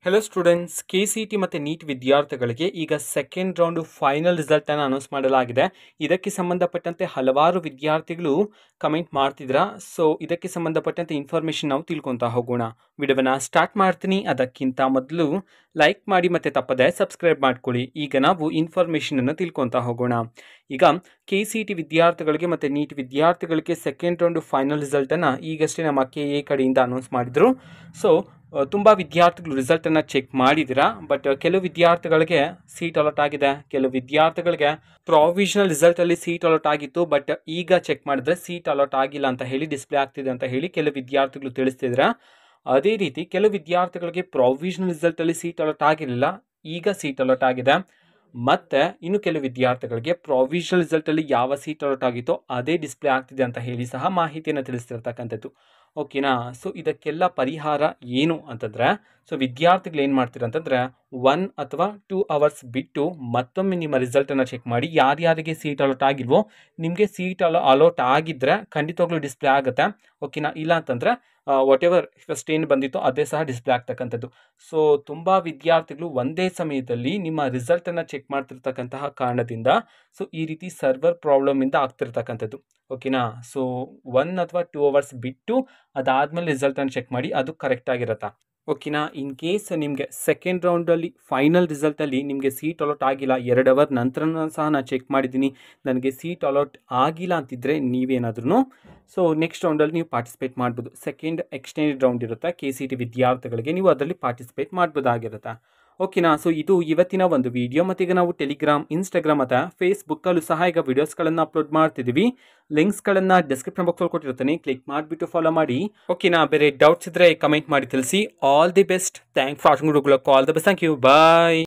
Hello students, KCET ಮತ್ತು neat ವಿದ್ಯಾರ್ಥಿಗಳಿಗೆ ಈಗ ಸೆಕೆಂಡ್ ರೌಂಡ್ ಫೈನಲ್ ರಿಸಲ್ಟನ್ನು ಅನೌನ್ಸ್ ಮಾಡಲಾಗಿದೆ. ಇದಕ್ಕೆ ಸಂಬಂಧಪಟ್ಟಂತೆ ಹಲವಾರು ವಿದ್ಯಾರ್ಥಿಗಳು ಕಮೆಂಟ್ ಮಾಡ್ತಿದ್ದೀರಾ. ಸೊ ಇದಕ್ಕೆ ಸಂಬಂಧಪಟ್ಟಂತೆ ಇನ್ಫಾರ್ಮೇಷನ್ ನಾವು ತಿಳ್ಕೊತಾ ಹೋಗೋಣ. ವಿಡಿಯೋವನ್ನು ಸ್ಟಾರ್ಟ್ ಮಾಡ್ತೀನಿ. ಅದಕ್ಕಿಂತ ಮೊದಲು ಲೈಕ್ ಮಾಡಿ ಮತ್ತು ತಪ್ಪದೆ ಸಬ್ಸ್ಕ್ರೈಬ್ ಮಾಡ್ಕೊಳ್ಳಿ. ಈಗ ನಾವು ಇನ್ಫಾರ್ಮೇಷನನ್ನು ತಿಳ್ಕೊತಾ ಹೋಗೋಣ. ಈಗ KCET ವಿದ್ಯಾರ್ಥಿಗಳಿಗೆ ಮತ್ತು ನೀಟ್ ವಿದ್ಯಾರ್ಥಿಗಳಿಗೆ ಸೆಕೆಂಡ್ ರೌಂಡ್ ಫೈನಲ್ ರಿಸಲ್ಟನ್ನು ಈಗಷ್ಟೇ ನಮ್ಮ KA ಕಡೆಯಿಂದ ಅನೌನ್ಸ್ ಮಾಡಿದರು. ಸೊ ತುಂಬ ವಿದ್ಯಾರ್ಥಿಗಳು ರಿಸಲ್ಟನ್ನು ಚೆಕ್ ಮಾಡಿದ್ದೀರಾ. ಬಟ್ ಕೆಲವು ವಿದ್ಯಾರ್ಥಿಗಳಿಗೆ ಸೀಟ್ ಅಲಾಟ್ ಆಗಿದೆ, ಕೆಲವು ವಿದ್ಯಾರ್ಥಿಗಳಿಗೆ ಪ್ರಾವಿಷನಲ್ ರಿಸಲ್ಟಲ್ಲಿ ಸೀಟ್ ಅಲಾಟ್ ಆಗಿತ್ತು. ಬಟ್ ಈಗ ಚೆಕ್ ಮಾಡಿದ್ರೆ ಸೀಟ್ ಅಲಾಟ್ ಆಗಿಲ್ಲ ಅಂತ ಹೇಳಿ ಡಿಸ್ಪ್ಲೇ ಆಗ್ತಿದೆ ಅಂತ ಹೇಳಿ ಕೆಲವು ವಿದ್ಯಾರ್ಥಿಗಳು ತಿಳಿಸ್ತಿದ್ರೆ, ಅದೇ ರೀತಿ ಕೆಲವು ವಿದ್ಯಾರ್ಥಿಗಳಿಗೆ ಪ್ರಾವಿಷನಲ್ ರಿಸಲ್ಟಲ್ಲಿ ಸೀಟ್ ಅಲಾಟ್ ಆಗಿರಲಿಲ್ಲ, ಈಗ ಸೀಟ್ ಅಲಾಟ್ ಆಗಿದೆ. ಮತ್ತು ಇನ್ನು ಕೆಲವು ವಿದ್ಯಾರ್ಥಿಗಳಿಗೆ ಪ್ರಾವಿಷನಲ್ ರಿಸಲ್ಟಲ್ಲಿ ಯಾವ ಸೀಟ್ ಅಲಾಟ್ ಆಗಿತ್ತೋ ಅದೇ ಡಿಸ್ಪ್ಲೇ ಆಗ್ತಿದೆ ಅಂತ ಹೇಳಿ ಸಹ ಮಾಹಿತಿಯನ್ನು ತಿಳಿಸ್ತಿರ್ತಕ್ಕಂಥದ್ದು. ಓಕೆನಾ. ಸೊ ಇದಕ್ಕೆಲ್ಲ ಪರಿಹಾರ ಏನು ಅಂತಂದರೆ, ಸೊ ವಿದ್ಯಾರ್ಥಿಗಳು ಏನು ಮಾಡ್ತೀರ ಅಂತಂದರೆ 1 ಅಥವಾ 2 ಅವರ್ಸ್ ಬಿಟ್ಟು ಮತ್ತೊಮ್ಮೆ ನಿಮ್ಮ ರಿಸಲ್ಟನ್ನು ಚೆಕ್ ಮಾಡಿ. ಯಾರ್ಯಾರಿಗೆ ಸೀಟ್ ಅಲಾಟ್ ಆಗಿಲ್ವೋ ನಿಮಗೆ ಸೀಟ್ ಅಲಾಟ್ ಆಗಿದ್ದರೆ ಖಂಡಿತವಾಗ್ಲೂ ಡಿಸ್ಪ್ಲೇ ಆಗುತ್ತೆ. ಓಕೆನಾ. ಇಲ್ಲ ಅಂತಂದರೆ ವಾಟ್ ಎವರ್ ಫಸ್ಟ್ ಏನು ಬಂದಿತ್ತೋ ಅದೇ ಸಹ ಡಿಸ್ಪ್ಲೇ ಆಗ್ತಕ್ಕಂಥದ್ದು. ಸೊ ತುಂಬ ವಿದ್ಯಾರ್ಥಿಗಳು ಒಂದೇ ಸಮಯದಲ್ಲಿ ನಿಮ್ಮ ರಿಸಲ್ಟನ್ನು ಚೆಕ್ ಮಾಡ್ತಿರ್ತಕ್ಕಂತಹ ಕಾರಣದಿಂದ ಸೊ ಈ ರೀತಿ ಸರ್ವರ್ ಪ್ರಾಬ್ಲಮಿಂದ ಆಗ್ತಿರ್ತಕ್ಕಂಥದ್ದು. ಓಕೆನಾ. ಸೊ 1 ಅಥವಾ 2 ಅವರ್ಸ್ ಬಿಟ್ಟು ಅದಾದಮೇಲೆ ರಿಸಲ್ಟನ್ನು ಚೆಕ್ ಮಾಡಿ, ಅದು ಕರೆಕ್ಟಾಗಿರುತ್ತಾ. ಓಕೆನಾ. ಇನ್ ಕೇಸ್ ನಿಮಗೆ ಸೆಕೆಂಡ್ ರೌಂಡಲ್ಲಿ ಫೈನಲ್ ರಿಸಲ್ಟಲ್ಲಿ ನಿಮಗೆ ಸೀಟ್ ಅಲಾಟ್ ಆಗಿಲ್ಲ, 2 ಅವರ್ ನಂತರ ಸಹ ನಾನು ಚೆಕ್ ಮಾಡಿದ್ದೀನಿ, ನನಗೆ ಸೀಟ್ ಅಲಾಟ್ ಆಗಿಲ್ಲ ಅಂತಿದ್ದರೆ ನೀವೇನಾದ್ರೂ ಸೊ ನೆಕ್ಸ್ಟ್ ರೌಂಡಲ್ಲಿ ನೀವು ಪಾರ್ಟಿಸಿಪೇಟ್ ಮಾಡ್ಬೋದು. ಸೆಕೆಂಡ್ ಎಕ್ಸ್ಟೆಂಡೆಡ್ ರೌಂಡ್ ಇರುತ್ತೆ KCET ವಿದ್ಯಾರ್ಥಿಗಳಿಗೆ, ನೀವು ಅದರಲ್ಲಿ ಪಾರ್ಟಿಸಿಪೇಟ್ ಮಾಡ್ಬೋದಾಗಿರುತ್ತೆ. ಓಕೆನಾ. ಸೊ ಇದು ಇವತ್ತಿನ ಒಂದು ವಿಡಿಯೋ. ಮತ್ತು ಈಗ ನಾವು ಟೆಲಿಗ್ರಾಮ್, ಇನ್ಸ್ಟಾಗ್ರಾಮ್ ಮತ್ತು ಫೇಸ್ಬುಕ್ಕಲ್ಲೂ ಸಹ ಈಗ ವಿಡಿಯೋಸ್ಗಳನ್ನು ಅಪ್ಲೋಡ್ ಮಾಡ್ತಿದ್ದೀವಿ. ಲಿಂಕ್ಸ್ಗಳನ್ನು ಡಿಸ್ಕ್ರಿಪ್ಷನ್ ಬಾಕ್ಸಲ್ಲಿ ಕೊಟ್ಟಿರ್ತೀನಿ, ಕ್ಲಿಕ್ ಮಾಡಿಬಿಟ್ಟು ಫಾಲೋ ಮಾಡಿ. ಓಕೆನಾ. ಬೇರೆ ಡೌಟ್ಸ್ ಇದ್ದರೆ ಕಮೆಂಟ್ ಮಾಡಿ ತಿಳಿಸಿ. All the best. Thank for watching. All the best. Thank you. Bye.